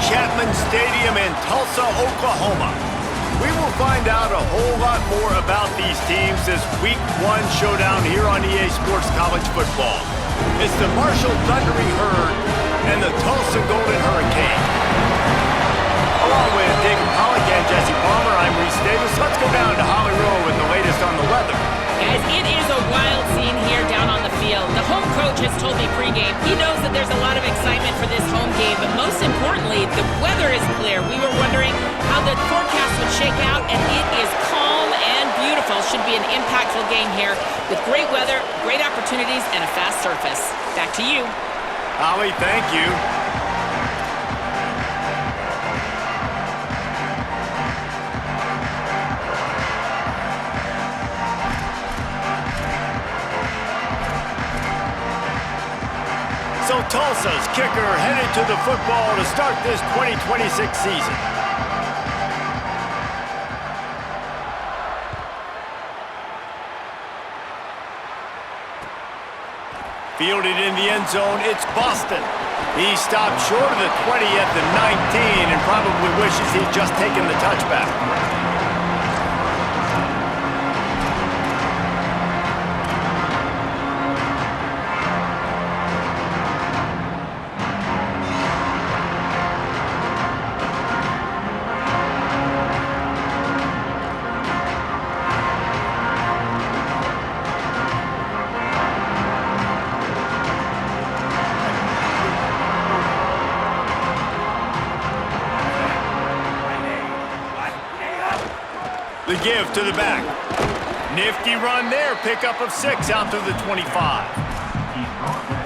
Chapman Stadium in Tulsa, Oklahoma. We will find out a whole lot more about these teams this Week 1 showdown here on EA Sports College Football. It's the Marshall Thundering Herd and the Tulsa Golden Hurricane. Along with David Pollock and Jesse Palmer, I'm Reese Davis. Let's go down to Holly Rowe with the latest on the weather. Guys, it is a wild scene here down on the field. The home coach has told me pregame he knows that there's a lot of excitement for this home game, but most importantly, the weather is clear. We were wondering how the forecast would shake out, and it is calm and beautiful. Should be an impactful game here with great weather, great opportunities, and a fast surface. Back to you. Holly, thank you. So Tulsa's kicker headed to the football to start this 2026 season. Fielded in the end zone, it's Boston. He stopped short of the 20 at the 19 and probably wishes he'd just taken the touchback. The give to the back. Nifty run there. Pickup of 6 out to the 25.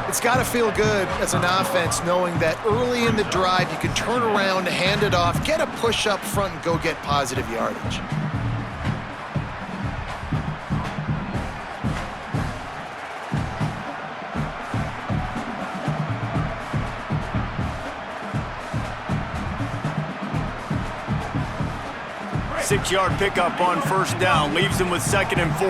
It's got to feel good as an offense knowing that early in the drive you can turn around, hand it off, get a push up front, and go get positive yardage. Six-yard pickup on first down, leaves them with 2nd and 4.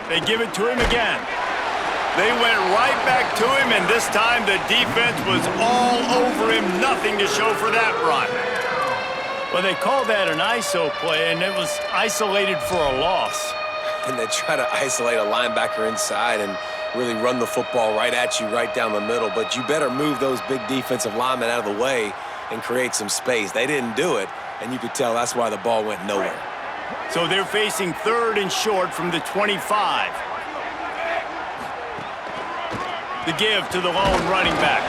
They give it to him again. They went right back to him, and this time the defense was all over him. Nothing to show for that run. Well, they called that an ISO play, and it was isolated for a loss. And they try to isolate a linebacker inside and really run the football right at you, right down the middle. But you better move those big defensive linemen out of the way and create some space. They didn't do it, and you could tell that's why the ball went nowhere. So they're facing 3rd and short from the 25. The give to the lone running back.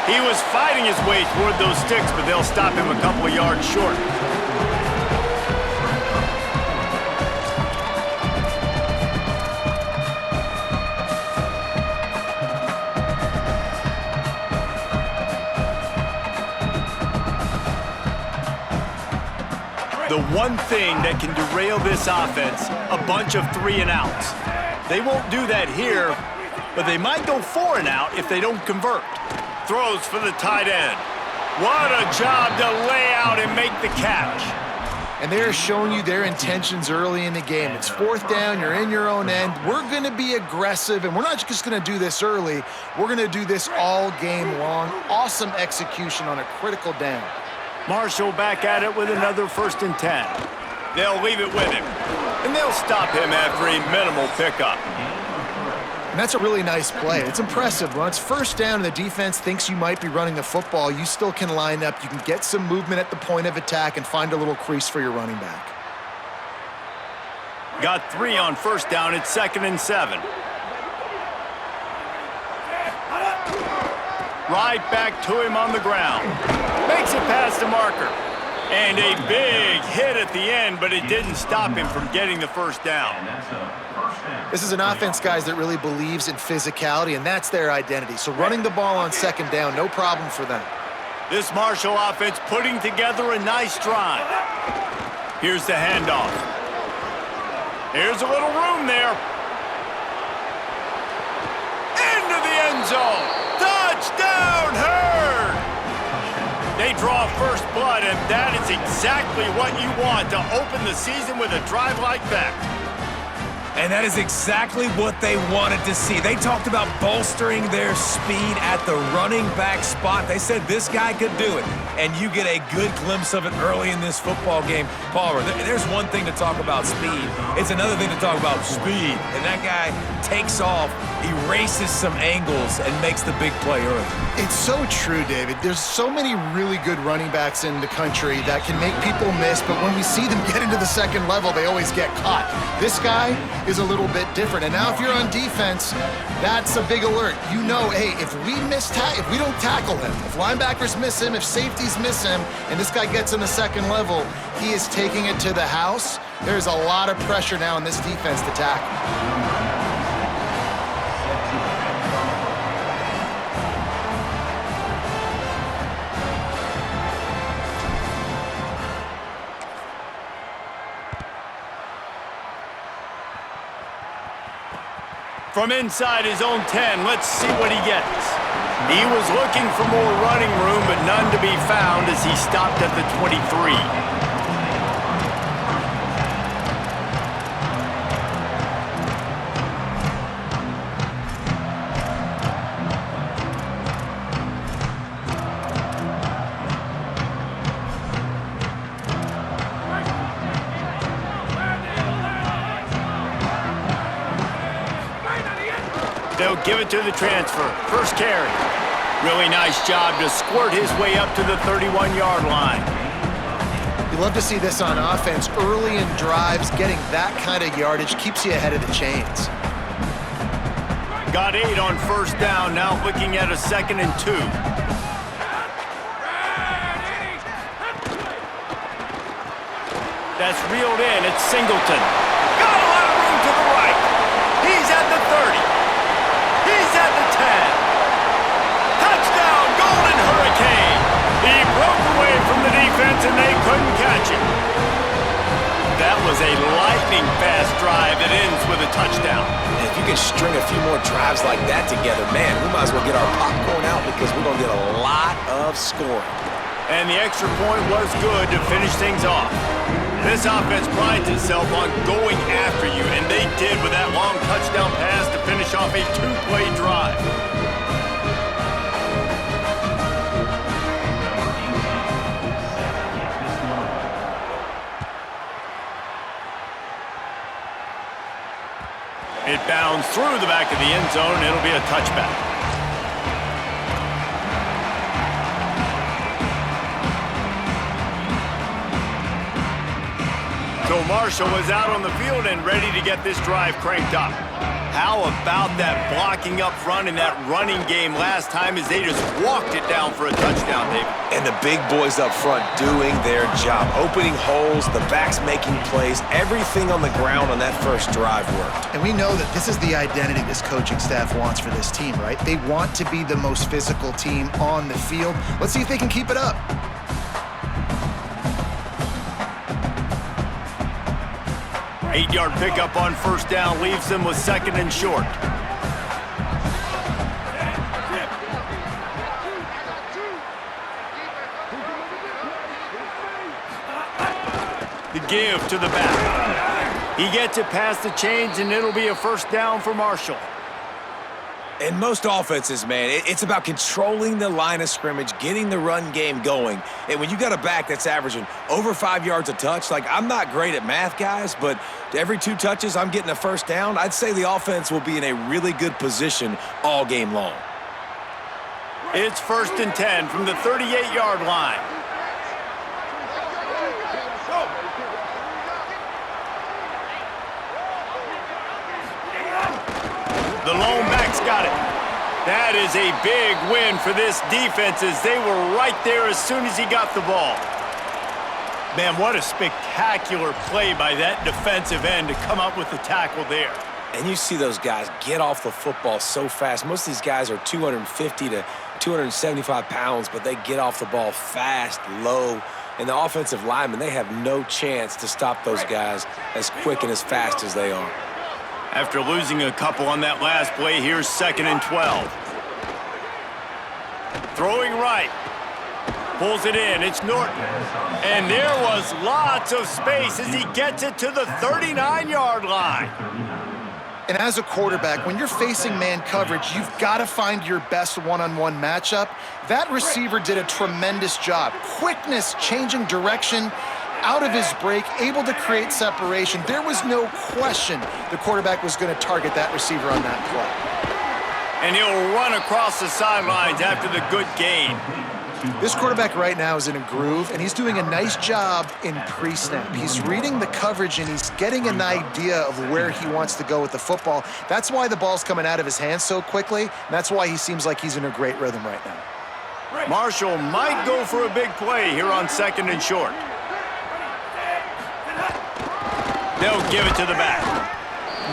He was fighting his way toward those sticks, but they'll stop him a couple of yards short. The one thing that can derail this offense, a bunch of 3 and outs. They won't do that here, but they might go 4 and out if they don't convert. Throws for the tight end. What a job to lay out and make the catch. And they're showing you their intentions early in the game. It's 4th down, you're in your own end. We're going to be aggressive, and we're not just going to do this early. We're going to do this all game long. Awesome execution on a critical down. Marshall back at it with another 1st and 10. They'll leave it with him, and they'll stop him after a minimal pickup. And that's a really nice play. It's impressive. When it's 1st down and the defense thinks you might be running the football, you still can line up. You can get some movement at the point of attack and find a little crease for your running back. Got 3 on 1st down. It's 2nd and 7. Right back to him on the ground. Makes it past the marker. And a big hit at the end, but it didn't stop him from getting the 1st down. This is an offense, guys, that really believes in physicality, and that's their identity. So running the ball on 2nd down, no problem for them. This Marshall offense putting together a nice drive. Here's the handoff. Here's a little room there. Into the end zone. Touchdown, Herd! They draw first blood, and that is exactly what you want to open the season with a drive like that. And that is exactly what they wanted to see. They talked about bolstering their speed at the running back spot. They said this guy could do it. And you get a good glimpse of it early in this football game. Palmer, there's one thing to talk about speed. It's another thing to talk about speed. And that guy takes off, erases some angles, and makes the big play early. It's so true, David. There's so many really good running backs in the country that can make people miss, but when we see them get into the second level, they always get caught. This guy is a little bit different. And now if you're on defense, that's a big alert. You know, hey, if we don't tackle him, if linebackers miss him, if safeties miss him, and this guy gets in the second level, he is taking it to the house. There's a lot of pressure now in this defense to tackle. From inside his own 10, let's see what he gets. He was looking for more running room, but none to be found as he stopped at the 23. They'll give it to the transfer. First carry. Really nice job to squirt his way up to the 31-yard line. You love to see this on offense. Early in drives, getting that kind of yardage keeps you ahead of the chains. Got 8 on first down, now looking at a 2nd and 2. That's reeled in. It's Singleton. Got a lot of room to the right. He's at the 30. He's at the 10. Touchdown, Golden Hurricane. He broke away from the defense and they couldn't catch him. That was a lightning-fast drive that ends with a touchdown. And if you can string a few more drives like that together, man, we might as well get our popcorn out because we're going to get a lot of scoring. And the extra point was good to finish things off. This offense prides itself on going after you, and they did with that long touchdown pass to finish off a 2-play drive. It bounds through the back of the end zone, and it'll be a touchback. So Marshall was out on the field and ready to get this drive cranked up. How about that blocking up front and that running game last time as they just walked it down for a touchdown, David? And the big boys up front doing their job, opening holes, the backs making plays, everything on the ground on that first drive worked. And we know that this is the identity this coaching staff wants for this team, right? They want to be the most physical team on the field. Let's see if they can keep it up. Eight-yard pickup on first down leaves them with 2nd and short. The give to the back. He gets it past the chains, and it'll be a first down for Marshall. In most offenses, man, it's about controlling the line of scrimmage, getting the run game going. And when you got a back that's averaging over 5 yards a touch, like I'm not great at math, guys, but every 2 touches I'm getting a first down, I'd say the offense will be in a really good position all game long. It's 1st and 10 from the 38-yard line. The lone back's got it. That is a big win for this defense as they were right there as soon as he got the ball. Man, what a spectacular play by that defensive end to come up with the tackle there. And you see those guys get off the football so fast. Most of these guys are 250 to 275 pounds, but they get off the ball fast, low. And the offensive linemen, they have no chance to stop those guys as quick and as fast as they are. After losing a couple on that last play, here's 2nd and 12. Throwing right. Pulls it in. It's Norton. And there was lots of space as he gets it to the 39-yard line. And as a quarterback, when you're facing man coverage, you've got to find your best one-on-one matchup. That receiver did a tremendous job. Quickness, changing direction, out of his break, able to create separation. There was no question the quarterback was going to target that receiver on that play. And he'll run across the sidelines after the good gain. This quarterback right now is in a groove, and he's doing a nice job in pre-snap. He's reading the coverage, and he's getting an idea of where he wants to go with the football. That's why the ball's coming out of his hands so quickly, and that's why he seems like he's in a great rhythm right now. Marshall might go for a big play here on 2nd and short. They'll give it to the back.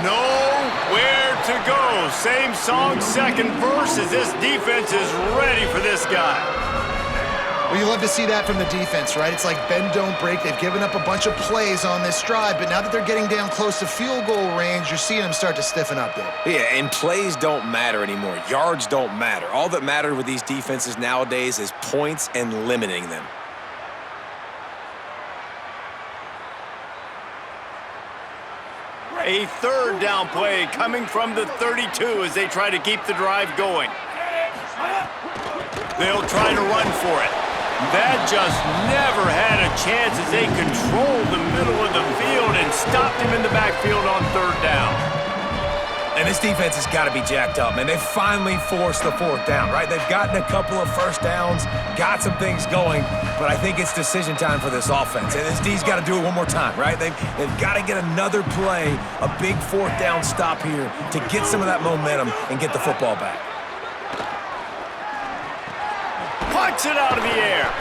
Nowhere to go. Same song, second verse, as this defense is ready for this guy. Well, you love to see that from the defense, right? It's like bend, don't break. They've given up a bunch of plays on this drive, but now that they're getting down close to field goal range, you're seeing them start to stiffen up there. Yeah, and plays don't matter anymore. Yards don't matter. All that matters with these defenses nowadays is points and limiting them. A 3rd down play coming from the 32 as they try to keep the drive going. They'll try to run for it. That just never had a chance as they controlled the middle of the field and stopped him in the backfield on 3rd down. And this defense has got to be jacked up, man. They finally forced the 4th down, right? They've gotten a couple of first downs, got some things going, but I think it's decision time for this offense. And this D's got to do it one more time, right? They've got to get another play, a big 4th down stop here to get some of that momentum and get the football back. Puts it out of the air.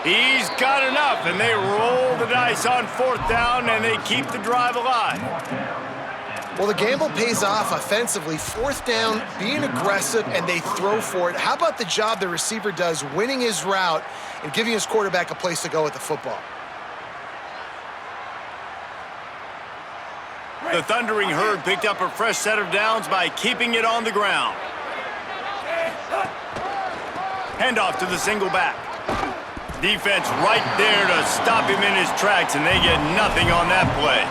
He's got enough, and they roll the dice on 4th down, and they keep the drive alive. Well, the gamble pays off offensively. 4th down, being aggressive, and they throw for it. How about the job the receiver does winning his route and giving his quarterback a place to go with the football? The Thundering Herd picked up a fresh set of downs by keeping it on the ground. Handoff to the single back. Defense right there to stop him in his tracks, and they get nothing on that play.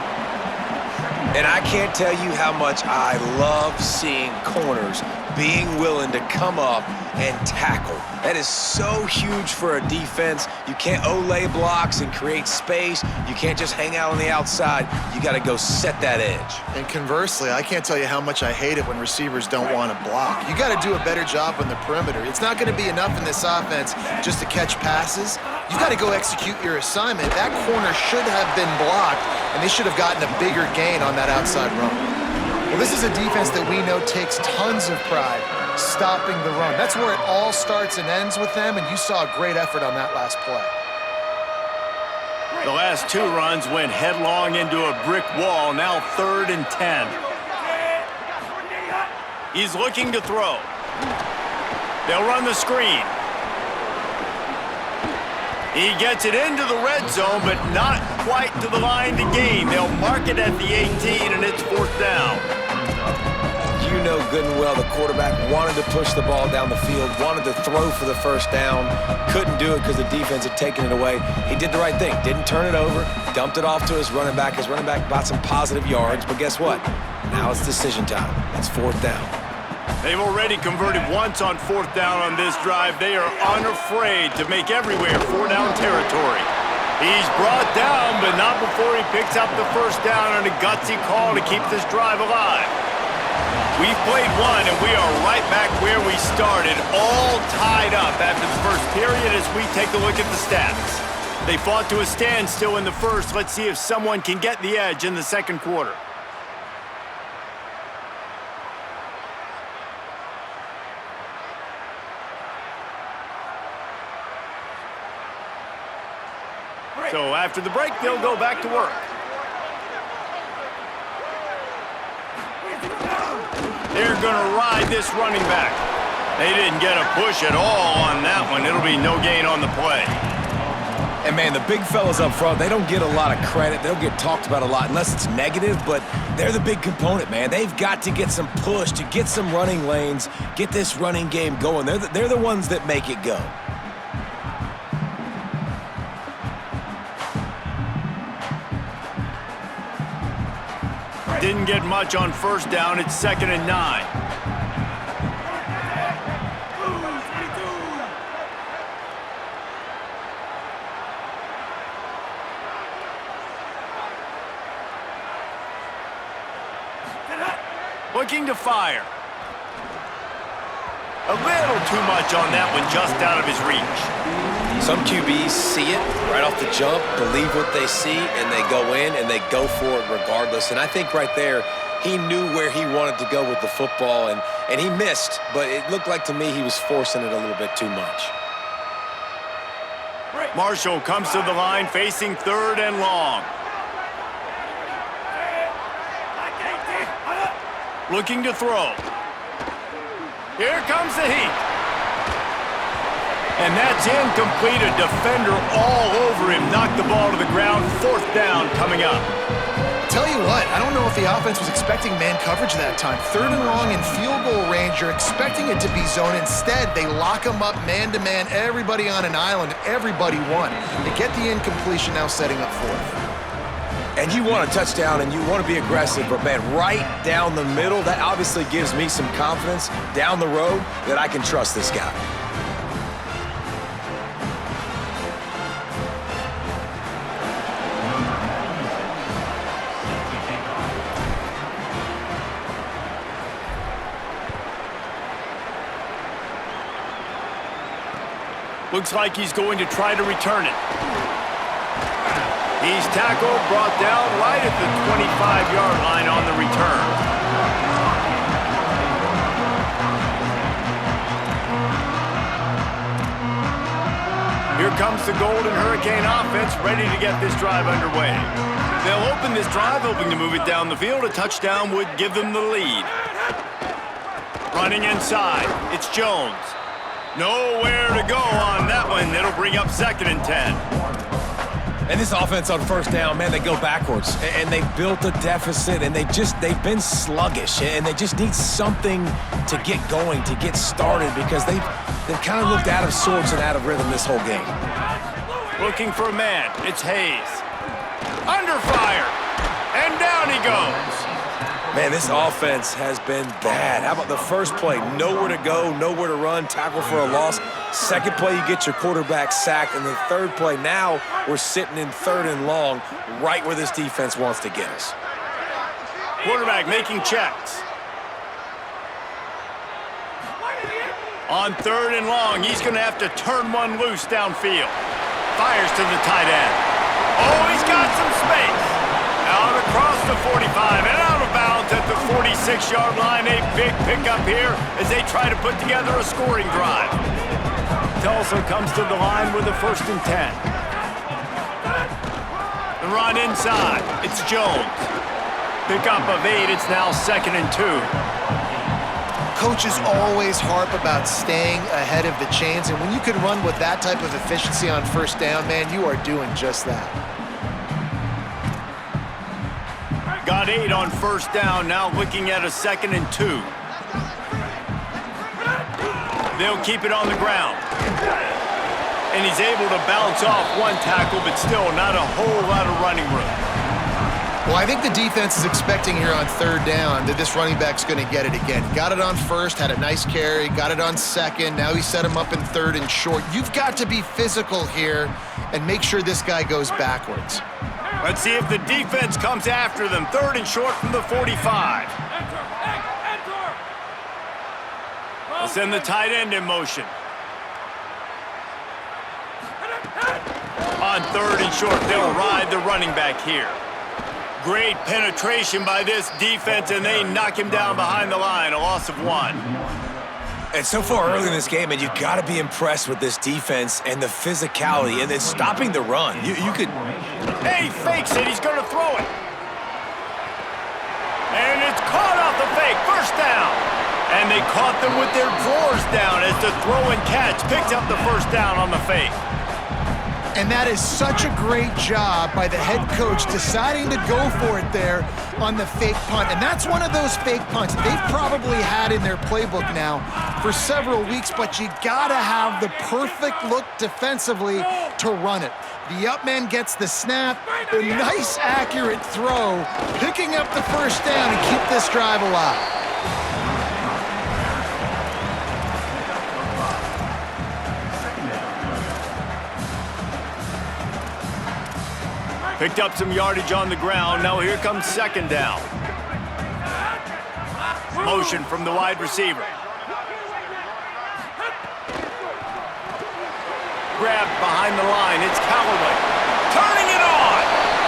And I can't tell you how much I love seeing corners being willing to come up and tackle. That is so huge for a defense. You can't olay blocks and create space. You can't just hang out on the outside. You got to go set that edge. And conversely, I can't tell you how much I hate it when receivers don't want to block. You got to do a better job on the perimeter. It's not going to be enough in this offense just to catch passes. You got to go execute your assignment. That corner should have been blocked, and they should have gotten a bigger gain on that outside run. Well, this is a defense that we know takes tons of pride stopping the run. That's where it all starts and ends with them, and you saw a great effort on that last play. The last 2 runs went headlong into a brick wall, now 3rd and 10. He's looking to throw. They'll run the screen. He gets it into the red zone, but not quite to the line to gain. They'll mark it at the 18, and it's 4th down. You know good and well the quarterback wanted to push the ball down the field, wanted to throw for the 1st down, couldn't do it because the defense had taken it away. He did the right thing, didn't turn it over, dumped it off to his running back. His running back got some positive yards, but guess what? Now it's decision time. It's 4th down. They've already converted once on 4th down on this drive. They are unafraid to make everywhere 4-down territory. He's brought down, but not before he picks up the 1st down on a gutsy call to keep this drive alive. We've played one, and we are right back where we started, all tied up after the first period as we take a look at the stats. They fought to a standstill in the first. Let's see if someone can get the edge in the 2nd quarter. So after the break, they'll go back to work. They're going to ride this running back. They didn't get a push at all on that one. It'll be no gain on the play. And, man, the big fellas up front, they don't get a lot of credit. They don't get talked about a lot unless it's negative, but they're the big component, man. They've got to get some push, to get some running lanes, get this running game going. They're the ones that make it go. Didn't get much on first down. It's 2nd and 9. Looking to fire. A little too much on that one, just out of his reach. Some QBs see it right off the jump, believe what they see, and they go in and they go for it regardless. And I think right there, he knew where he wanted to go with the football, and he missed, but it looked like to me he was forcing it a little bit too much. Marshall comes to the line facing 3rd and long. Looking to throw. Here comes the heat. And that's incomplete. A defender all over him. Knocked the ball to the ground. 4th down coming up. Tell you what, I don't know if the offense was expecting man coverage that time. 3rd and long in field goal range. You're expecting it to be zone. Instead, they lock them up man-to-man. Everybody on an island. Everybody won. They get the incompletion, now setting up 4th. And you want a touchdown and you want to be aggressive, but man, right down the middle, that obviously gives me some confidence down the road that I can trust this guy. Looks like he's going to try to return it. He's tackled, brought down right at the 25-yard line on the return. Here comes the Golden Hurricane offense, ready to get this drive underway. They'll open this drive, hoping to move it down the field. A touchdown would give them the lead. Running inside, it's Jones. Nowhere to go on that one. It'll bring up 2nd and 10. And this offense on first down, man, they go backwards. And they've built a deficit, and they've been sluggish. And they just need something to get going, to get started, because they've kind of looked out of sorts and out of rhythm this whole game. Looking for a man. It's Hayes. Under fire. And down he goes. Man, this offense has been bad. How about the first play? Nowhere to go, nowhere to run, tackle for a loss. Second play, you get your quarterback sacked. And the third play, now we're sitting in 3rd and long, right where this defense wants to get us. Quarterback making checks. On 3rd and long, he's going to have to turn one loose downfield. Fires to the tight end. Oh, he's got some space. Out across the 45 and out of bounds at the 46-yard line. A big pickup here as they try to put together a scoring drive. Tulsa comes to the line with a 1st and 10. The run inside. It's Jones. Pickup of 8. It's now 2nd and 2. Coaches always harp about staying ahead of the chains, and when you can run with that type of efficiency on first down, man, you are doing just that. Got 8 on first down, now looking at a 2nd and 2. They'll keep it on the ground. And he's able to bounce off one tackle, but still not a whole lot of running room. Well, I think the defense is expecting here on 3rd down that this running back's going to get it again. Got it on 1st, had a nice carry, got it on 2nd. Now he set him up in 3rd and short. You've got to be physical here and make sure this guy goes backwards. Let's see if the defense comes after them. 3rd and short from the 45. They'll send the tight end in motion. On 3rd and short, they'll ride the running back here. Great penetration by this defense, and they knock him down behind the line, a loss of 1. And so far early in this game, and you've got to be impressed with this defense and the physicality and then stopping the run. You could... Hey, he fakes it. He's going to throw it. And it's caught off the fake. 1st down. And they caught them with their drawers down as the throw and catch picked up the 1st down on the fake. And that is such a great job by the head coach deciding to go for it there on the fake punt. And that's one of those fake punts they've probably had in their playbook now for several weeks, but you gotta have the perfect look defensively to run it. The up man gets the snap. A nice, accurate throw, picking up the first down and keep this drive alive. Picked up some yardage on the ground. Now here comes second down. Motion from the wide receiver. Grabbed behind the line. It's Callaway. Turning it on.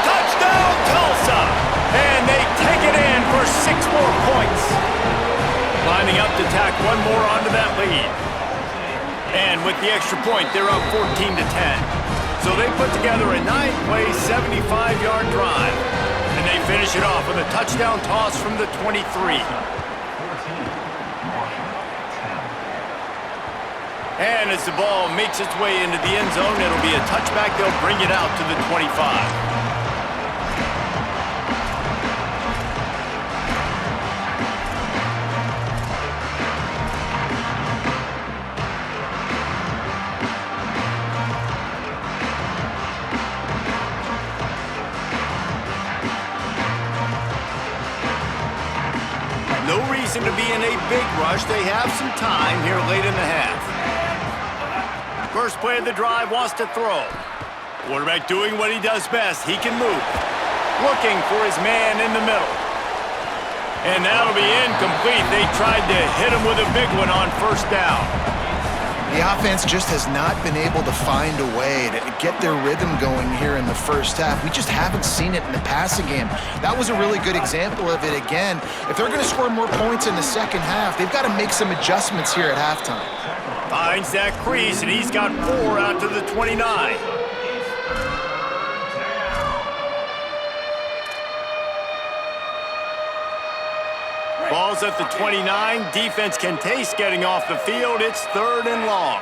Touchdown, Tulsa. And they take it in for 6 more points. Lining up to tack one more onto that lead. And with the extra point, they're up 14-10. So they put together a 9-play, 75-yard drive. And they finish it off with a touchdown toss from the 23. And as the ball makes its way into the end zone, it'll be a touchback. They'll bring it out to the 25. No reason to be in a big rush. They have some time here late in the half. First play of the drive, wants to throw. Quarterback doing what he does best. He can move. Looking for his man in the middle. And that'll be incomplete. They tried to hit him with a big one on first down. The offense just has not been able to find a way to get their rhythm going here in the first half. We just haven't seen it in the passing game. That was a really good example of it again. If they're going to score more points in the second half, they've got to make some adjustments here at halftime. Finds that crease, and he's got 4 out to the 29. Ball's at the 29. Defense can taste getting off the field. It's 3rd and long.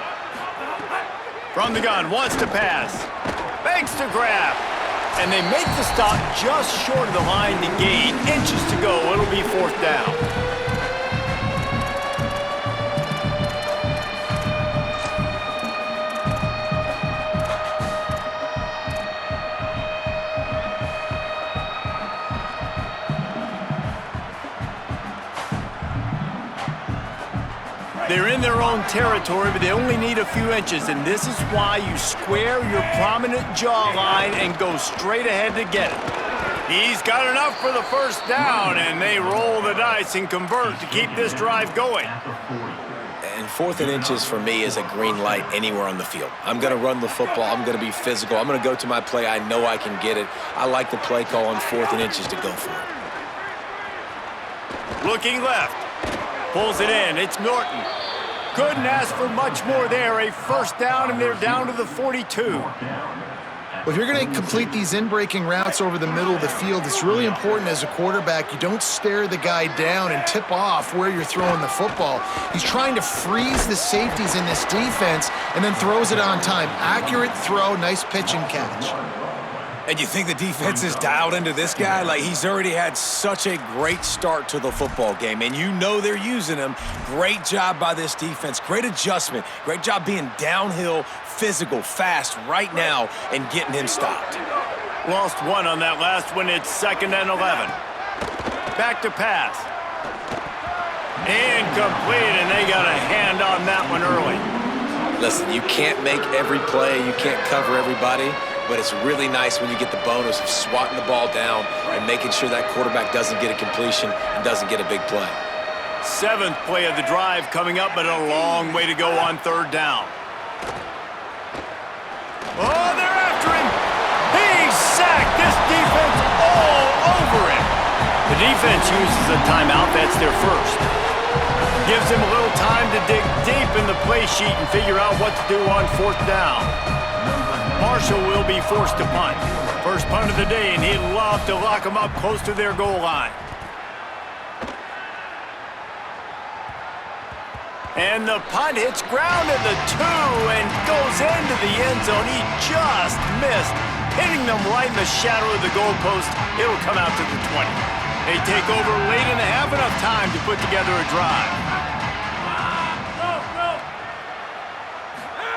From the gun, wants to pass. Banks to grab. And they make the stop just short of the line to gain. Inches to go. It'll be 4th down. They're in their own territory, but they only need a few inches, and this is why you square your prominent jawline and go straight ahead to get it. He's got enough for the first down, and they roll the dice and convert to keep this drive going. And 4th and inches for me is a green light anywhere on the field. I'm going to run the football. I'm going to be physical. I'm going to go to my play. I know I can get it. I like the play call on 4th and inches to go for it. Looking left. Pulls it in. It's Norton. Couldn't ask for much more there. A first down, and they're down to the 42. Well, if you're going to complete these in-breaking routes over the middle of the field, it's really important as a quarterback you don't stare the guy down and tip off where you're throwing the football. He's trying to freeze the safeties in this defense and then throws it on time. Accurate throw, nice pitch and catch. And you think the defense is dialed into this guy? Like, he's already had such a great start to the football game, and you know they're using him. Great job by this defense. Great adjustment. Great job being downhill, physical, fast right now and getting him stopped. Lost 1 on that last one. It's 2nd and 11. Back to pass. Incomplete, and they got a hand on that one early. Listen, you can't make every play. You can't cover everybody. But it's really nice when you get the bonus of swatting the ball down and making sure that quarterback doesn't get a completion and doesn't get a big play. 7th play of the drive coming up, but a long way to go on 3rd down. Oh, they're after him. He's sacked. This defense all over him. The defense uses a timeout. That's their first. Gives him a little time to dig deep in the play sheet and figure out what to do on 4th down. Marshall will be forced to punt. First punt of the day, and he'd love to lock them up close to their goal line. And the punt hits ground at the 2 and goes into the end zone. He just missed, hitting them right in the shadow of the goalpost. It'll come out to the 20. They take over late in the half, enough time to put together a drive.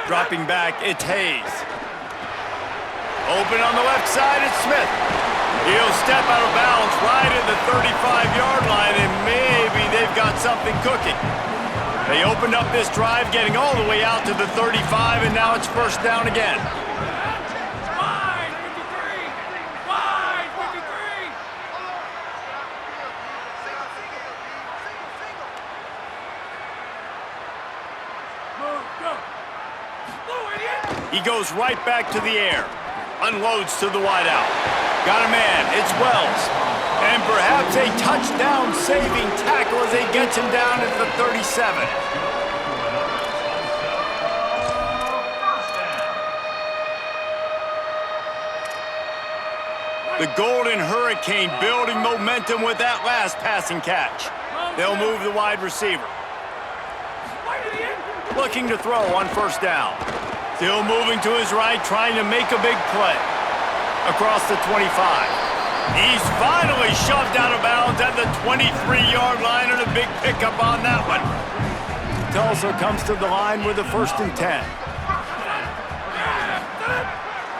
Dropping back, it's Hayes. Open on the left side, it's Smith. He'll step out of bounds right at the 35-yard line, and maybe they've got something cooking. They opened up this drive, getting all the way out to the 35, and now it's first down again. He goes right back to the air. Unloads to the wideout. Got a man. It's Wells. And perhaps a touchdown-saving tackle as he gets him down at the 37. The Golden Hurricane building momentum with that last passing catch. They'll move the wide receiver. Looking to throw on first down. Still moving to his right, trying to make a big play. Across the 25. He's finally shoved out of bounds at the 23-yard line, and a big pickup on that one. Tulsa comes to the line with a 1st and 10.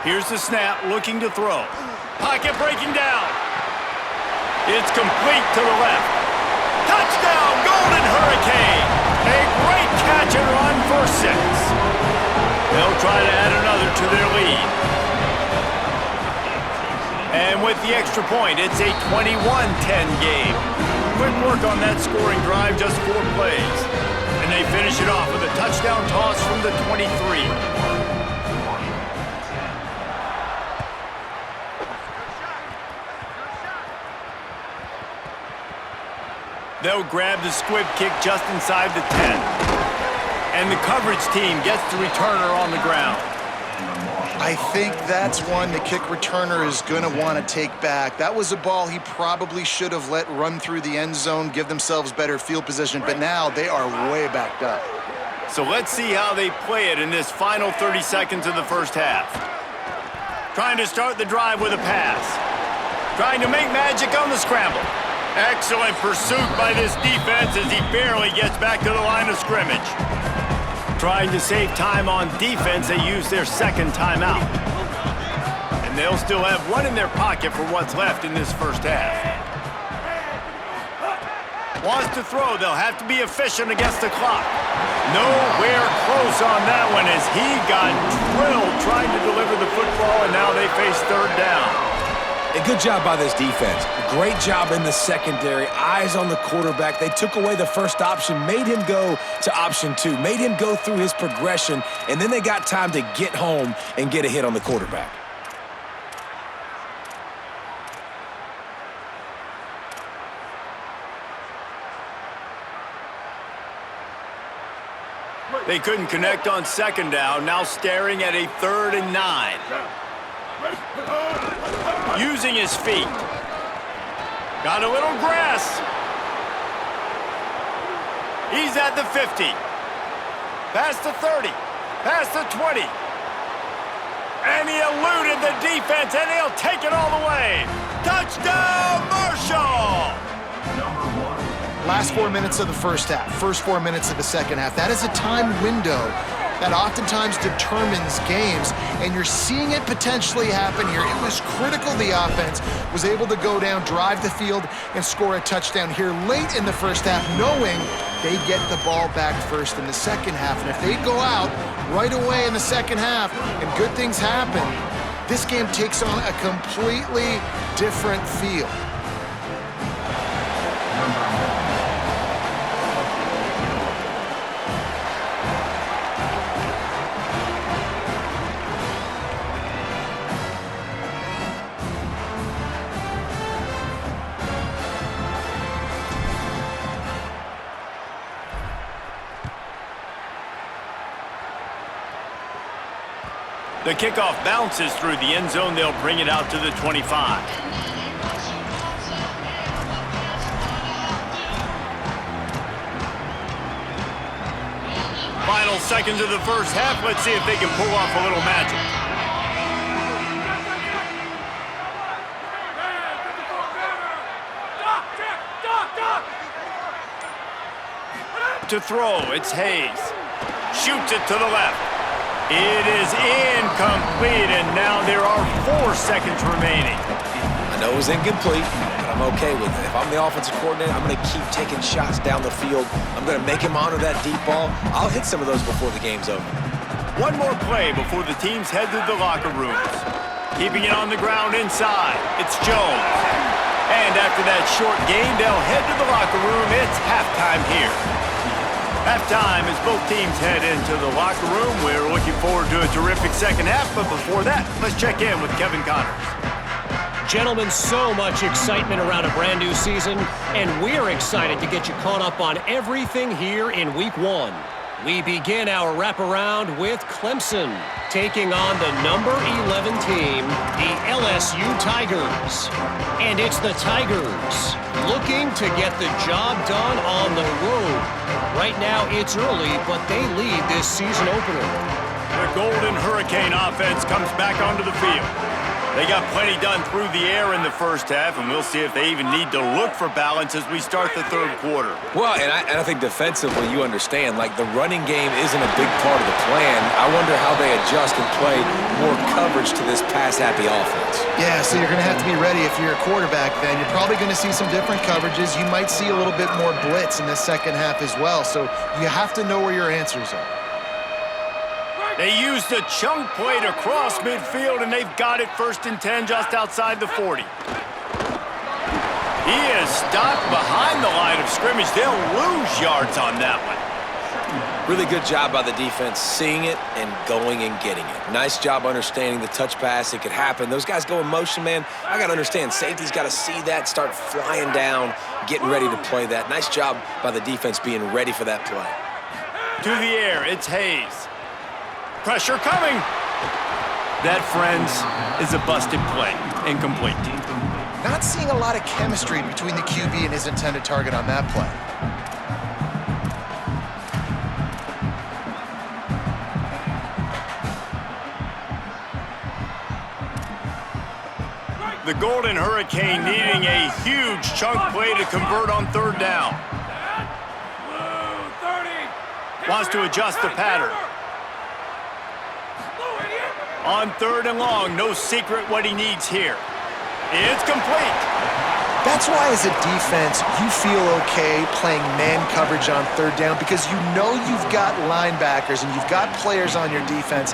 Here's the snap, looking to throw. Pocket breaking down. It's complete to the left. Touchdown, Golden Hurricane! A great catch and run for 6. They'll try to add another to their lead. And with the extra point, it's a 21-10 game. Quick work on that scoring drive, just 4 plays. And they finish it off with a touchdown toss from the 23. They'll grab the squib kick just inside the 10. And the coverage team gets the returner on the ground. I think that's one the kick returner is going to want to take back. That was a ball he probably should have let run through the end zone, give themselves better field position, but now they are way backed up. So let's see how they play it in this final 30 seconds of the first half. Trying to start the drive with a pass. Trying to make magic on the scramble. Excellent pursuit by this defense as he barely gets back to the line of scrimmage. Trying to save time on defense, they use their 2nd timeout. And they'll still have one in their pocket for what's left in this first half. Wants to throw, they'll have to be efficient against the clock. Nowhere close on that one as he got drilled trying to deliver the football, and now they face 3rd down. A good job by this defense. Great job in the secondary. Eyes on the quarterback. They took away the first option, made him go to option 2, made him go through his progression, and then they got time to get home and get a hit on the quarterback. They couldn't connect on 2nd down, now staring at a 3rd and 9. Using his feet. Got a little grass. He's at the 50. Past the 30. Past the 20. And he eluded the defense, and he'll take it all the way. Touchdown, Marshall! Last 4 minutes of the first half, first 4 minutes of the second half. That is a time window that oftentimes determines games, and you're seeing it potentially happen here. It was critical the offense was able to go down, drive the field, and score a touchdown here late in the first half, knowing they get the ball back first in the second half. And if they go out right away in the second half and good things happen, this game takes on a completely different feel. The kickoff bounces through the end zone. They'll bring it out to the 25. Final seconds of the first half. Let's see if they can pull off a little magic. To throw, it's Hayes. Shoots it to the left. It is incomplete, and now there are 4 seconds remaining. I know it was incomplete, but I'm okay with it. If I'm the offensive coordinator, I'm going to keep taking shots down the field. I'm going to make him honor that deep ball. I'll hit some of those before the game's over. One more play before the teams head to the locker rooms. Keeping it on the ground inside, it's Jones. And after that short gain, they'll head to the locker room. It's halftime here. Halftime as both teams head into the locker room. We're looking forward to a terrific second half, but before that, let's check in with Kevin Connors. Gentlemen, so much excitement around a brand new season, and we're excited to get you caught up on everything here in Week 1. We begin our wraparound with Clemson, taking on the number 11 team, the LSU Tigers. And it's the Tigers looking to get the job done on the road. Right now, it's early, but they lead this season opener. The Golden Hurricane offense comes back onto the field. They got plenty done through the air in the first half, and we'll see if they even need to look for balance as we start the third quarter. Well, and I think defensively, you understand, like the running game isn't a big part of the plan. I wonder how they adjust and play more coverage to this pass-happy offense. Yeah, so you're going to have to be ready if you're a quarterback then. You're probably going to see some different coverages. You might see a little bit more blitz in the second half as well, so you have to know where your answers are. They used a chunk play to cross midfield, and they've got it 1st and 10 just outside the 40. He is stopped behind the line of scrimmage. They'll lose yards on that one. Really good job by the defense seeing it and going and getting it. Nice job understanding the touch pass. It could happen. Those guys go in motion, man. I got to understand, safety's got to see that, start flying down, getting ready to play that. Nice job by the defense being ready for that play. To the air, it's Hayes. Pressure coming. That, friends, is a busted play. Incomplete. Not seeing a lot of chemistry between the QB and his intended target on that play. The Golden Hurricane needing a huge chunk play to convert on 3rd down. Wants to adjust the pattern. On 3rd and long, no secret what he needs here. It's complete. That's why as a defense, you feel okay playing man coverage on 3rd down because you know you've got linebackers and you've got players on your defense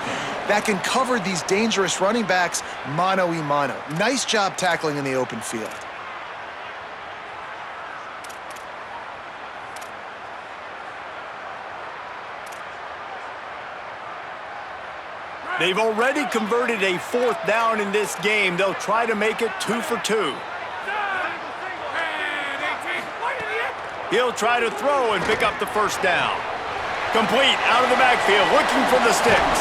that can cover these dangerous running backs mano-a-mano. Nice job tackling in the open field. They've already converted a 4th down in this game. They'll try to make it 2 for 2. He'll try to throw and pick up the 1st down. Complete out of the backfield, looking for the sticks.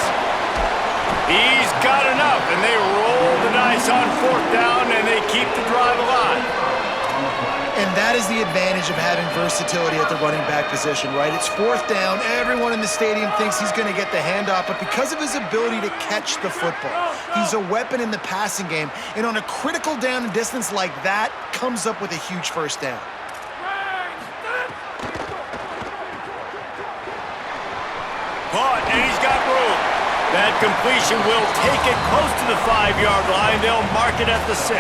He's got enough, and they roll the dice on 4th down, and they keep the drive alive. And that is the advantage of having versatility at the running back position, right? It's 4th down. Everyone in the stadium thinks he's going to get the handoff, but because of his ability to catch the football, he's a weapon in the passing game. And on a critical down and distance like that, comes up with a huge 1st down. Caught, and he's got room. That completion will take it close to the 5-yard line. They'll mark it at the 6.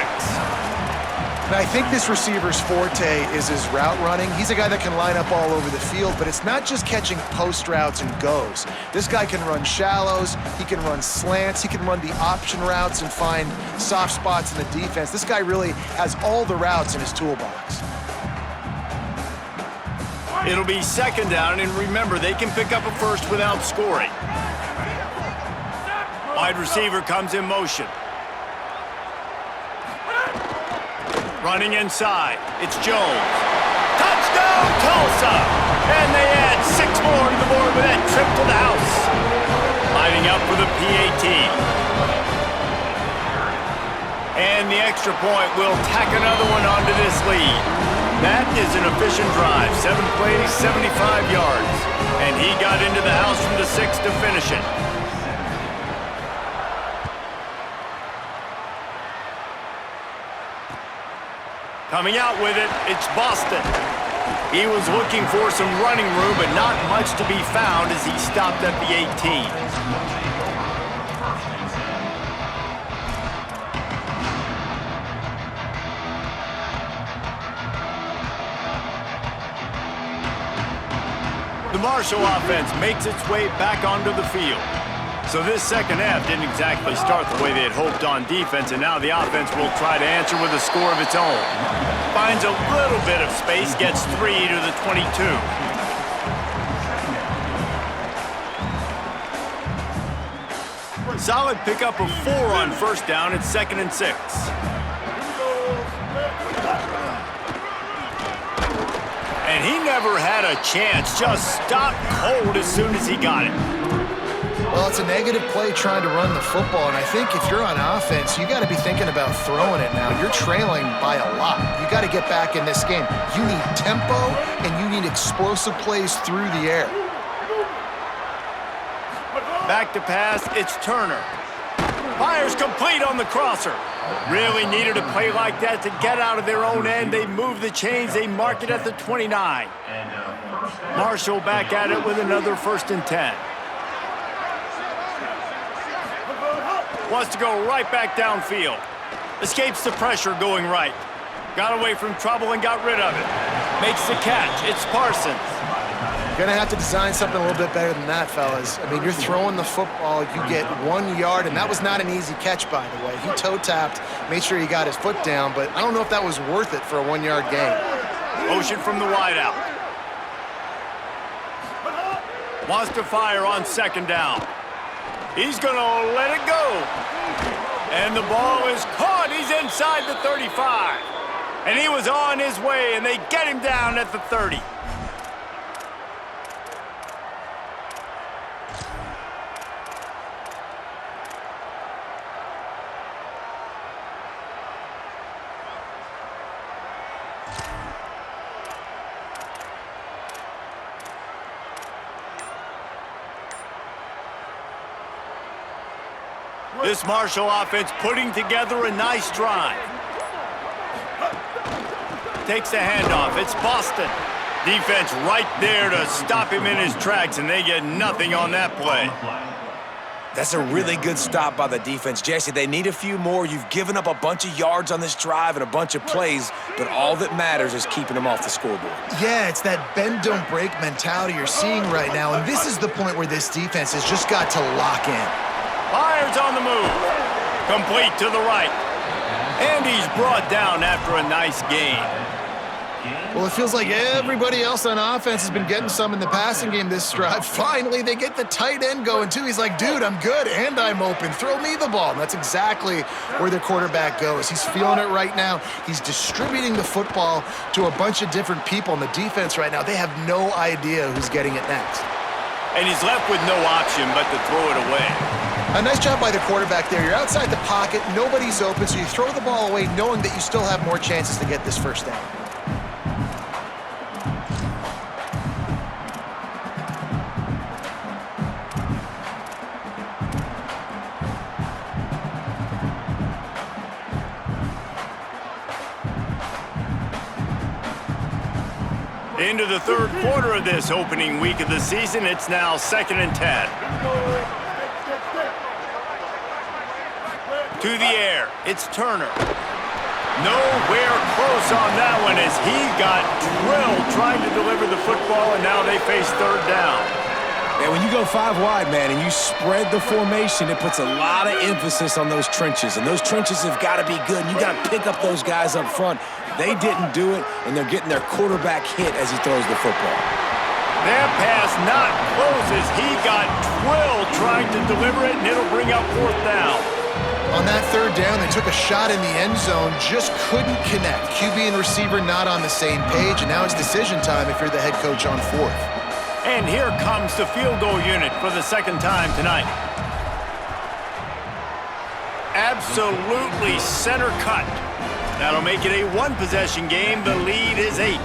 And I think this receiver's forte is his route running. He's a guy that can line up all over the field, but it's not just catching post routes and goes. This guy can run shallows, he can run slants, he can run the option routes and find soft spots in the defense. This guy really has all the routes in his toolbox. It'll be 2nd down, and remember, they can pick up a 1st without scoring. Wide receiver comes in motion. Running inside, it's Jones. Touchdown, Tulsa! And they add 6 more to the board with that trip to the house. Lining up for the PAT. And the extra point will tack another one onto this lead. That is an efficient drive. 7 plays, 75 yards. And he got into the house from the 6 to finish it. Coming out with it, it's Boston. He was looking for some running room, but not much to be found as he stopped at the 18. Marshall offense makes its way back onto the field. So this second half didn't exactly start the way they had hoped on defense, and now the offense will try to answer with a score of its own. Finds a little bit of space, gets 3 to the 22. Solid pickup of 4 on first down. It's 2nd and 6. And he never had a chance. Just stopped cold as soon as he got it. Well, it's a negative play trying to run the football, and I think if you're on offense, you got to be thinking about throwing it now. You're trailing by a lot. You got to get back in this game. You need tempo, and you need explosive plays through the air. Back to pass, it's Turner. Fires complete on the crosser. Really needed a play like that to get out of their own end. They move the chains, they mark it at the 29. Marshall back at it with another 1st and 10. Wants to go right back downfield. Escapes the pressure going right. Got away from trouble and got rid of it. Makes the catch. It's Parsons. You're going to have to design something a little bit better than that, fellas. I mean, you're throwing the football, you get 1 yard, and that was not an easy catch, by the way. He toe-tapped, made sure he got his foot down, but I don't know if that was worth it for a 1-yard gain. Motion from the wideout. Wants to fire on 2nd down. He's going to let it go. And the ball is caught. He's inside the 35. And he was on his way, and they get him down at the 30. This Marshall offense putting together a nice drive. Takes the handoff. It's Boston. Defense right there to stop him in his tracks, and they get nothing on that play. That's a really good stop by the defense. Jesse, they need a few more. You've given up a bunch of yards on this drive and a bunch of plays, but all that matters is keeping them off the scoreboard. Yeah, it's that bend, don't break mentality you're seeing right now, and this is the point where this defense has just got to lock in. Fires on the move. Complete to the right. And he's brought down after a nice gain. Well, it feels like everybody else on offense has been getting some in the passing game this drive. Finally, they get the tight end going, too. He's like, dude, I'm good, and I'm open. Throw me the ball. And that's exactly where the quarterback goes. He's feeling it right now. He's distributing the football to a bunch of different people. And the defense right now, they have no idea who's getting it next. And he's left with no option but to throw it away. A nice job by the quarterback there. You're outside the pocket, nobody's open, so you throw the ball away knowing that you still have more chances to get this 1st down. Into the 3rd quarter of this opening week of the season, it's now 2nd and 10. To the air, it's Turner. Nowhere close on that one as he got drilled trying to deliver the football, and now they face 3rd down. Yeah, when you go 5 wide, man, and you spread the formation, it puts a lot of emphasis on those trenches, and those trenches have got to be good, and you got to pick up those guys up front. They didn't do it, and they're getting their quarterback hit as he throws the football. That pass not close as he got drilled trying to deliver it, and it'll bring up 4th down. On that 3rd down, they took a shot in the end zone, just couldn't connect. QB and receiver not on the same page, and now it's decision time if you're the head coach on 4th. And here comes the field goal unit for the 2nd time tonight. Absolutely center cut. That'll make it a 1-possession game. The lead is 8.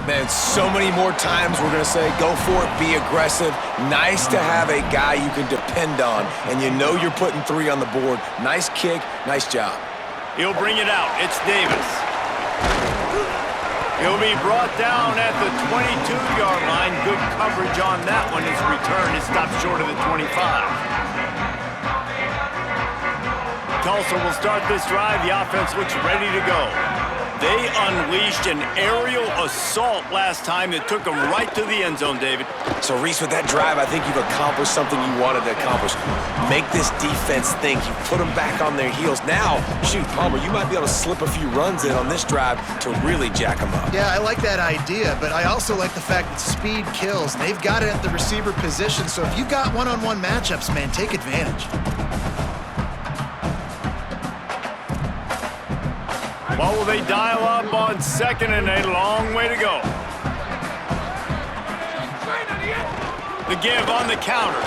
Man, so many more times we're going to say, go for it, be aggressive. Nice to have a guy you can depend on, and you know you're putting 3 on the board. Nice kick, nice job. He'll bring it out. It's Davis. He'll be brought down at the 22-yard line. Good coverage on that one. His return is stopped short of the 25. Tulsa will start this drive. The offense looks ready to go. They unleashed an aerial assault last time that took them right to the end zone, David. So, Reese, with that drive, I think you've accomplished something you wanted to accomplish. Make this defense think. You put them back on their heels. Now, shoot, Palmer, you might be able to slip a few runs in on this drive to really jack them up. Yeah, I like that idea, but I also like the fact that speed kills. They've got it at the receiver position, so if you've got one-on-one matchups, man, take advantage. What will they dial up on second and a long way to go? The give on the counter.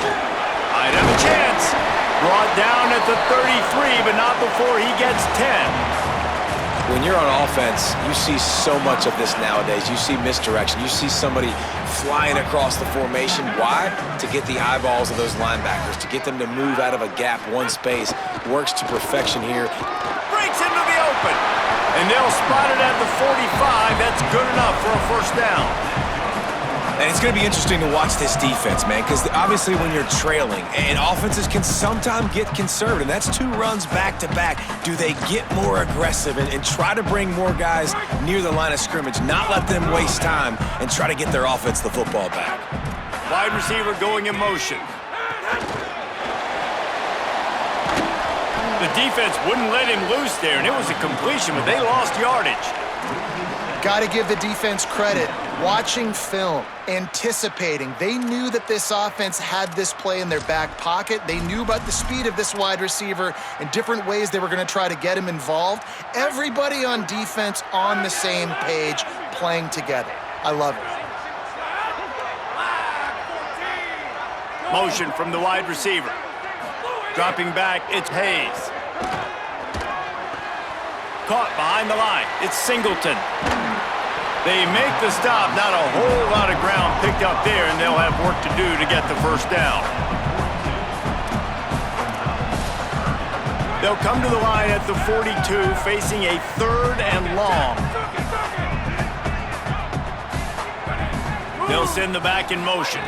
Might have a chance. Brought down at the 33, but not before he gets 10. When you're on offense, you see so much of this nowadays. You see misdirection. You see somebody flying across the formation. Why? To get the eyeballs of those linebackers, to get them to move out of a gap one space. Works to perfection here. Breaks into the open. And they'll spot it at the 45. That's good enough for a first down. And it's going to be interesting to watch this defense, man, because obviously when you're trailing, and offenses can sometimes get conservative, and that's 2 runs back-to-back. Do they get more aggressive and try to bring more guys near the line of scrimmage, not let them waste time, and try to get their offense the football back? Wide receiver going in motion. The defense wouldn't let him loose there, and it was a completion, but they lost yardage. Got to give the defense credit. Watching film, anticipating. They knew that this offense had this play in their back pocket. They knew about the speed of this wide receiver and different ways they were going to try to get him involved. Everybody on defense on the same page, playing together. I love it. Motion from the wide receiver. Dropping back, it's Hayes. Caught behind the line, it's Singleton. They make the stop, not a whole lot of ground picked up there, and they'll have work to do to get the first down. They'll come to the line at the 42, facing a 3rd and long. They'll send the back in motion.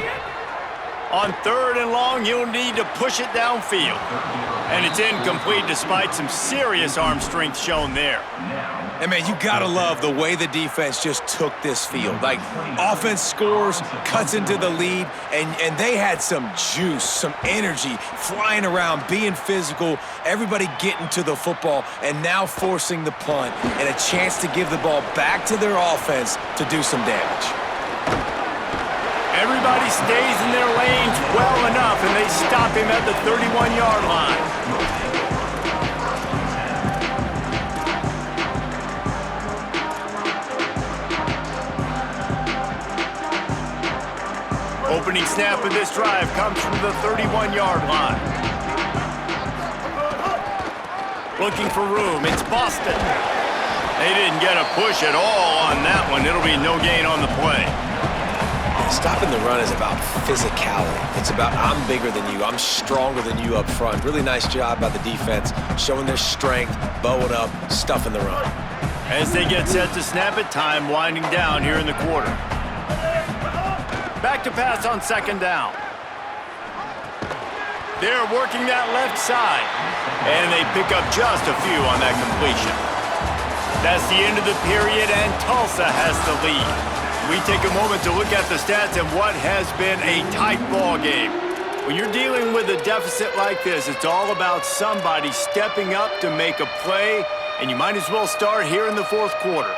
On 3rd and long, you'll need to push it downfield. And it's incomplete despite some serious arm strength shown there. And, man, you got to love the way the defense just took this field. Like, offense scores, cuts into the lead, and they had some juice, some energy, flying around, being physical, everybody getting to the football, and now forcing the punt and a chance to give the ball back to their offense to do some damage. Everybody stays in their lanes well enough, and they stop him at the 31-yard line. Opening snap of this drive comes from the 31-yard line. Looking for room, it's Boston. They didn't get a push at all on that one. It'll be no gain on the play. Stopping the run is about physicality. It's about I'm bigger than you. I'm stronger than you up front. Really nice job by the defense, showing their strength, bowing up, stuffing the run. As they get set to snap it, time winding down here in the quarter. Back to pass on 2nd down. They're working that left side, and they pick up just a few on that completion. That's the end of the period, and Tulsa has the lead. We take a moment to look at the stats and what has been a tight ball game. When you're dealing with a deficit like this, it's all about somebody stepping up to make a play, and you might as well start here in the 4th quarter.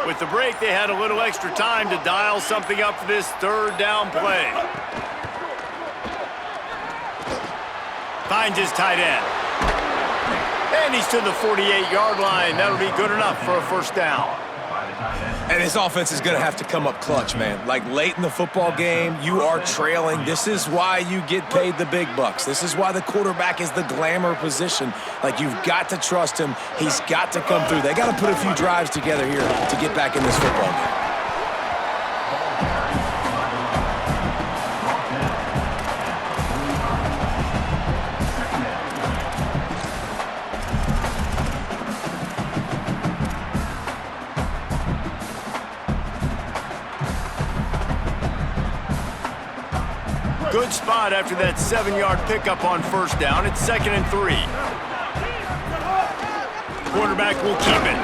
With the break, they had a little extra time to dial something up for this 3rd down play. Finds his tight end. And he's to the 48-yard line. That'll be good enough for a first down. And this offense is going to have to come up clutch, man. Like, late in the football game, you are trailing. This is why you get paid the big bucks. This is why the quarterback is the glamour position. Like, you've got to trust him. He's got to come through. They got to put a few drives together here to get back in this football game. good spot after that 7-yard pickup on first down. It's 2nd and 3. Quarterback will keep it.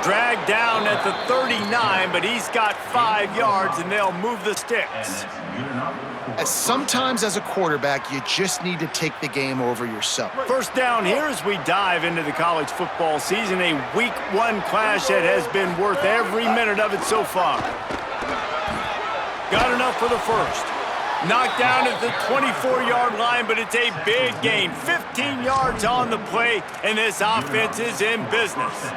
Dragged down at the 39, but he's got 5 yards, and they'll move the sticks. Sometimes as a quarterback, you just need to take the game over yourself. First down here as we dive into the college football season, a Week 1 clash that has been worth every minute of it so far. Got enough for the first. Knocked down at the 24-yard line, but it's a big gain. 15 yards on the play, and this offense is in business.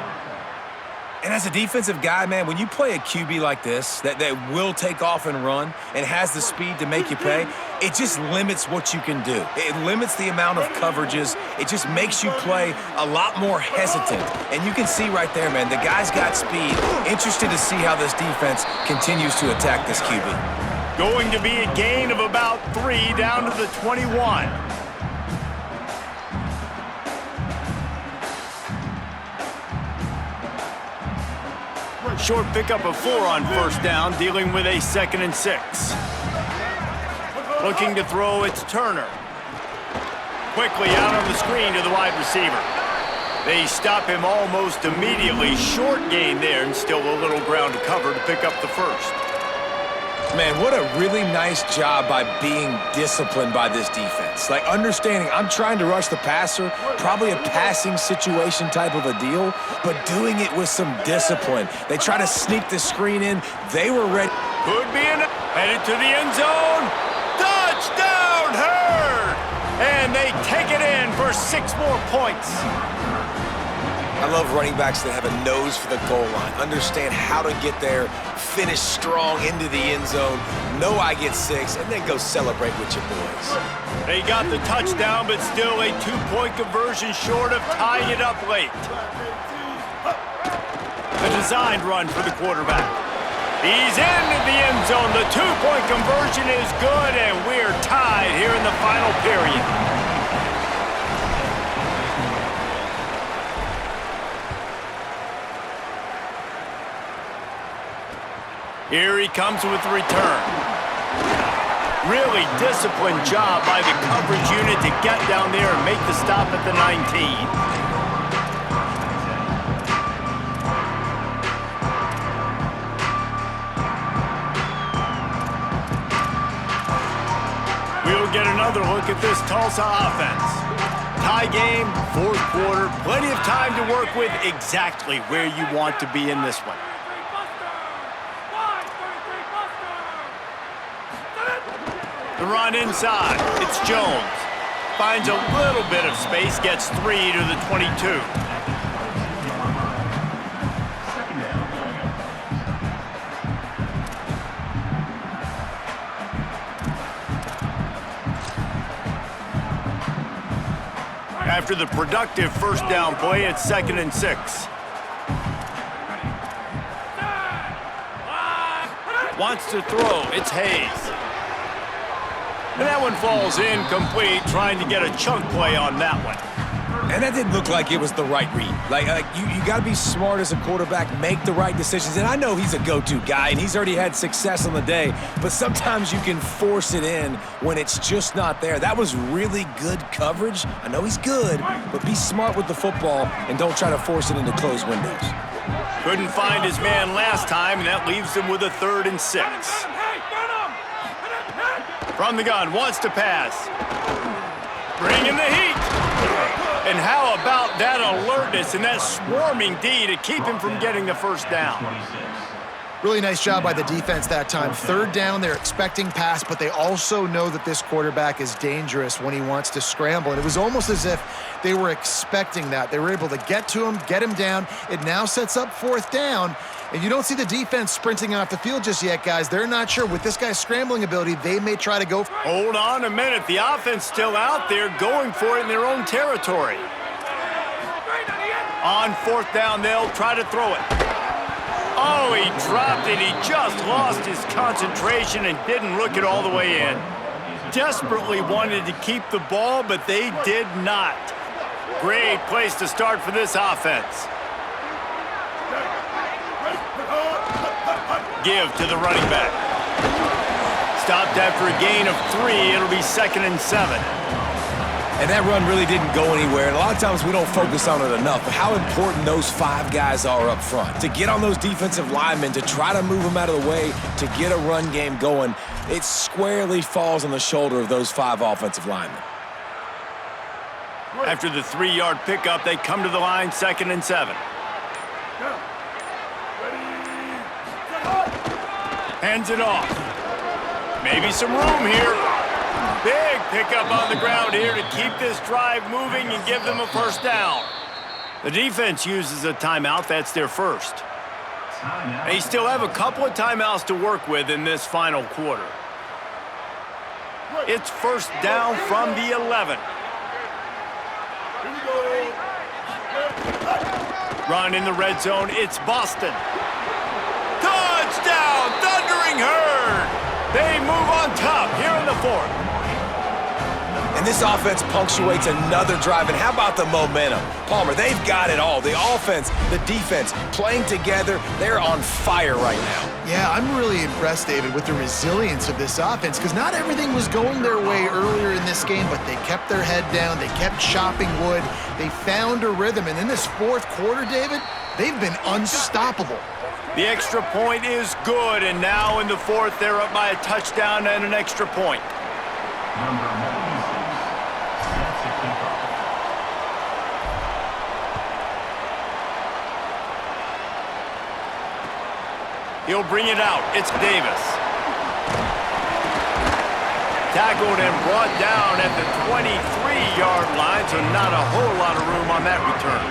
And as a defensive guy, man, when you play a QB like this that will take off and run and has the speed to make you pay, it just limits what you can do. It limits the amount of coverages. It just makes you play a lot more hesitant. And you can see right there, man, the guy's got speed. Interested to see how this defense continues to attack this QB. Going to be a gain of about 3 down to the 21. Short pickup of 4 on first down, dealing with a 2nd and 6. Looking to throw, it's Turner. Quickly out on the screen to the wide receiver. They stop him almost immediately. Short gain there, and still a little ground to cover to pick up the first. Man, what a really nice job by being disciplined by this defense. Like, understanding I'm trying to rush the passer, probably a passing situation type of a deal, but doing it with some discipline. They try to sneak the screen in. They were ready. Could be headed to the end zone. Touchdown, Hurd! And they take it in for 6 more points. I love running backs that have a nose for the goal line, understand how to get there, finish strong into the end zone, know I get 6, and then go celebrate with your boys. They got the touchdown, but still a 2-point conversion short of tying it up late. The designed run for the quarterback. He's into the end zone. The 2-point conversion is good, and we're tied here in the final period. Here he comes with the return. Really disciplined job by the coverage unit to get down there and make the stop at the 19. We'll get another look at this Tulsa offense. Tie game, 4th quarter, plenty of time to work with, exactly where you want to be in this one. The run inside, it's Jones. Finds a little bit of space, gets 3 to the 22. After the productive first down play, it's 2nd and 6. Wants to throw, it's Hayes. And that one falls incomplete, trying to get a chunk play on that one. And that didn't look like it was the right read. Like you got to be smart as a quarterback, make the right decisions. And I know he's a go-to guy, and he's already had success on the day, but sometimes you can force it in when it's just not there. That was really good coverage. I know he's good, but be smart with the football and don't try to force it into closed windows. Couldn't find his man last time, and that leaves him with a 3rd and 6. From the gun, wants to pass. Bringing the heat. And how about that alertness and that swarming D to keep him from getting the first down? Really nice job by the defense that time. 3rd down, they're expecting pass, but they also know that this quarterback is dangerous when he wants to scramble. And it was almost as if they were expecting that. They were able to get to him, get him down. It now sets up 4th down. And you don't see the defense sprinting off the field just yet, guys. They're not sure. With this guy's scrambling ability, they may try to go. Hold on a minute. The offense still out there going for it in their own territory. On 4th down, they'll try to throw it. Oh, he dropped it. He just lost his concentration and didn't look it all the way in. Desperately wanted to keep the ball, but they did not. Great place to start for this offense. Give to the running back. stopped after a gain of 3. It'll be 2nd and 7. And that run really didn't go anywhere. And a lot of times we don't focus on it enough, but how important those 5 guys are up front. To get on those defensive linemen, to try to move them out of the way, to get a run game going, it squarely falls on the shoulder of those 5 offensive linemen. After the 3-yard pickup, they come to the line, 2nd and 7. Hands it off. Maybe some room here. Big pickup on the ground here to keep this drive moving and give them a first down. The defense uses a timeout. That's their first. They still have a couple of timeouts to work with in this final quarter. It's first down from the 11. Run in the red zone. It's Boston. Touchdown, Thundering Herd. They move on top here in the 4th. And this offense punctuates another drive. And how about the momentum? Palmer, they've got it all. The offense, the defense, playing together. They're on fire right now. Yeah, I'm really impressed, David, with the resilience of this offense because not everything was going their way earlier in this game, but they kept their head down. They kept chopping wood. They found a rhythm. And in this 4th quarter, David, they've been unstoppable. The extra point is good, and now in the 4th, they're up by a touchdown and an extra point. He'll bring it out. It's Davis. Tackled and brought down at the 23-yard line, so not a whole lot of room on that return.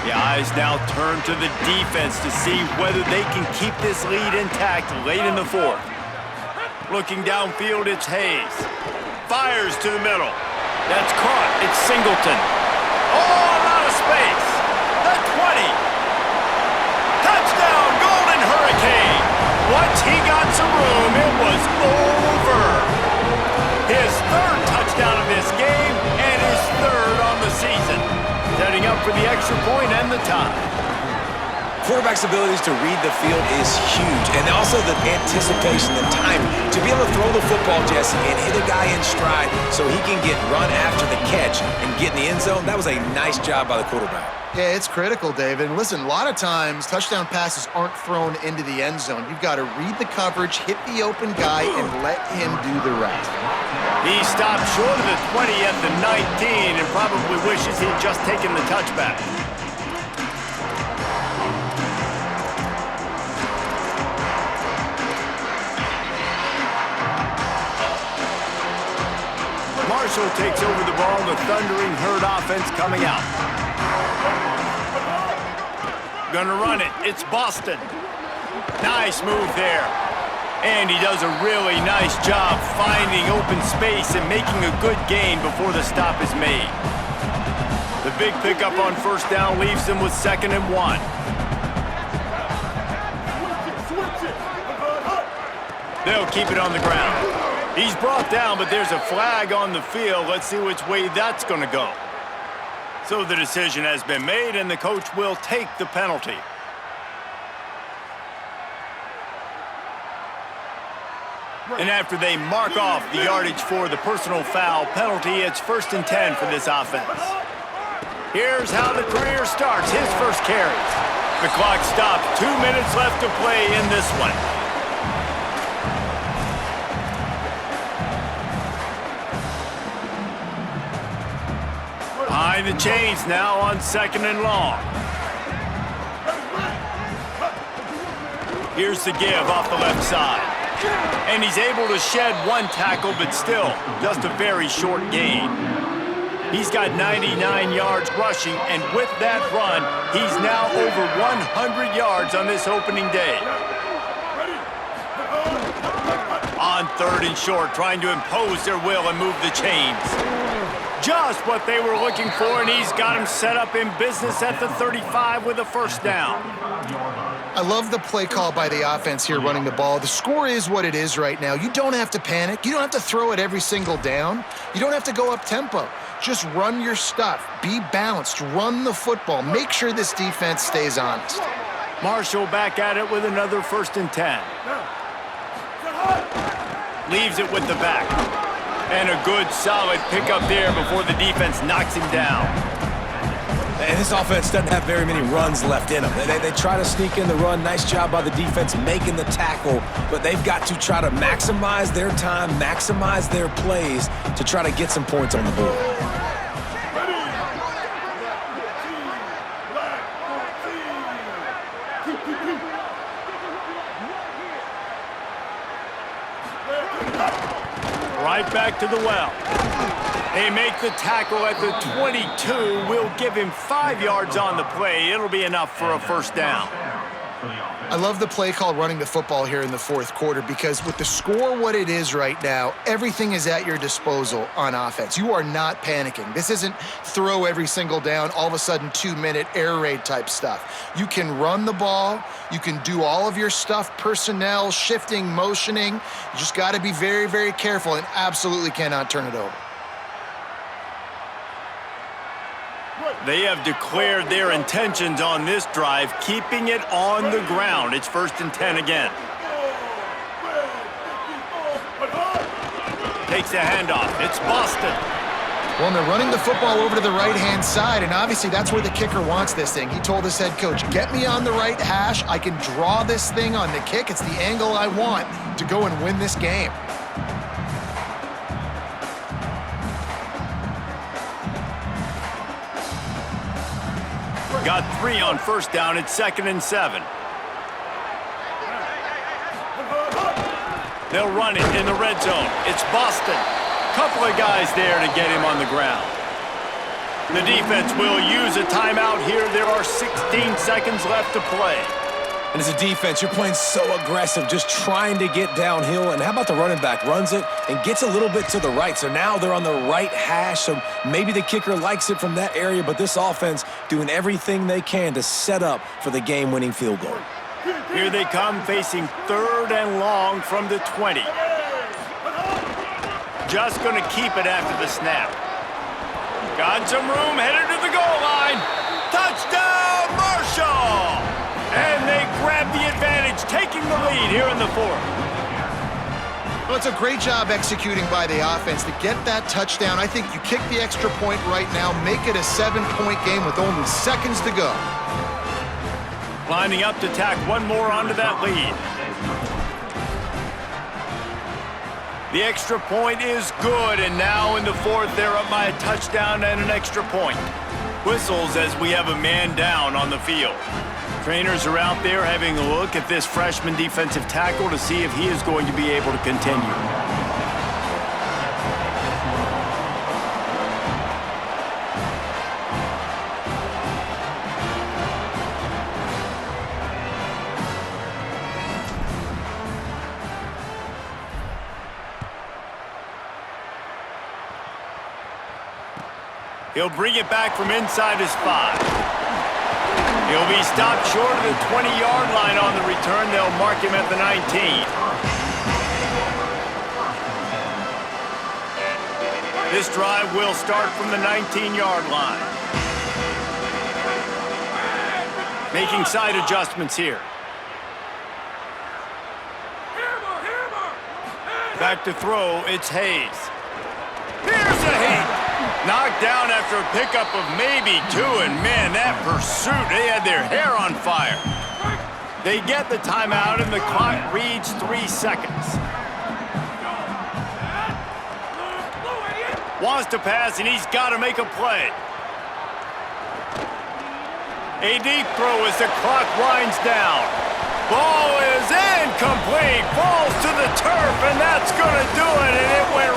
The eyes now turn to the defense to see whether they can keep this lead intact late in the 4th. Looking downfield, it's Hayes. Fires to the middle. That's caught. It's Singleton. Oh, a lot of space. The 20. Touchdown, Golden Hurricane. Once he got some room, it was over. His 3rd touchdown of this game and his 3rd on the season. Setting up for the extra point and the tie. Quarterback's abilities to read the field is huge, and also the anticipation, the timing. To be able to throw the football, Jesse, and hit a guy in stride so he can get run after the catch and get in the end zone, that was a nice job by the quarterback. Yeah, it's critical, David. And listen, a lot of times touchdown passes aren't thrown into the end zone. You've got to read the coverage, hit the open guy, and let him do the rest. He stopped short of the 20 at the 19 and probably wishes he'd just taken the touchback. Marshall takes over the ball, the Thundering Herd offense coming out. Gonna run it, it's Boston. Nice move there. And he does a really nice job finding open space and making a good gain before the stop is made. The big pickup on first down leaves them with 2nd and 1. They'll keep it on the ground. He's brought down, but there's a flag on the field. Let's see which way that's going to go. So the decision has been made, and the coach will take the penalty. And after they mark off the yardage for the personal foul penalty, it's 1st and 10 for this offense. Here's how the career starts. His first carry. The clock stops. 2 minutes left to play in this one. Behind the chains now on 2nd and long. Here's the give off the left side. And he's able to shed 1 tackle, but still just a very short gain. He's got 99 yards rushing, and with that run, he's now over 100 yards on this opening day. On 3rd and short, trying to impose their will and move the chains. Just what they were looking for, and he's got him set up in business at the 35 with a first down. I love the play call by the offense here running the ball. The score is what it is right now. You don't have to panic. You don't have to throw it every single down. You don't have to go up tempo. Just run your stuff. Be balanced. Run the football. Make sure this defense stays honest. Marshall back at it with another 1st and 10. Leaves it with the back. And a good, solid pickup there before the defense knocks him down. And this offense doesn't have very many runs left in them. They try to sneak in the run. Nice job by the defense making the tackle, but they've got to try to maximize their time, maximize their plays to try to get some points on the board. Right back to the well. They make the tackle at the 22. We'll give him 5 yards on the play. It'll be enough for a 1st down. I love the play call running the football here in the 4th quarter because with the score what it is right now, everything is at your disposal on offense. You are not panicking. This isn't throw every single down, all of a sudden 2-minute air raid type stuff. You can run the ball. You can do all of your stuff, personnel, shifting, motioning. You just got to be very, very careful and absolutely cannot turn it over. They have declared their intentions on this drive, keeping it on the ground. It's 1st and 10 again. Takes a handoff. It's Boston. Well, and they're running the football over to the right-hand side, and obviously that's where the kicker wants this thing. He told his head coach, get me on the right hash. I can draw this thing on the kick. It's the angle I want to go and win this game. Got 3 on 1st down. It's 2nd and 7. They'll run it in the red zone. It's Boston. Couple of guys there to get him on the ground. The defense will use a timeout here. There are 16 seconds left to play. And as a defense, you're playing so aggressive, just trying to get downhill. And how about the running back? Runs it and gets a little bit to the right. So now they're on the right hash. So maybe the kicker likes it from that area, but this offense doing everything they can to set up for the game-winning field goal. Here they come, facing 3rd and long from the 20. Just going to keep it after the snap. Got some room, headed to the goal line. Touchdown, Marshall! And they grab the advantage, taking the lead here in the 4th. Well, it's a great job executing by the offense to get that touchdown. I think you kick the extra point right now, make it a 7-point game with only seconds to go. Lining up to tack one more onto that lead. The extra point is good, and now in the 4th, they're up by a touchdown and an extra point. Whistles as we have a man down on the field. Trainers are out there having a look at this freshman defensive tackle to see if he is going to be able to continue. He'll bring it back from inside his 5. He'll be stopped short of the 20-yard line on the return. They'll mark him at the 19. This drive will start from the 19-yard line. Making side adjustments here. Back to throw, it's Hayes. Here's a hit. Knocked down after a pickup of maybe 2, and man, that pursuit, they had their hair on fire. They get the timeout, and the clock reads 3 seconds. Wants to pass, and he's got to make a play. A deep throw as the clock winds down. Ball is incomplete, falls to the turf, and that's going to do it, and it went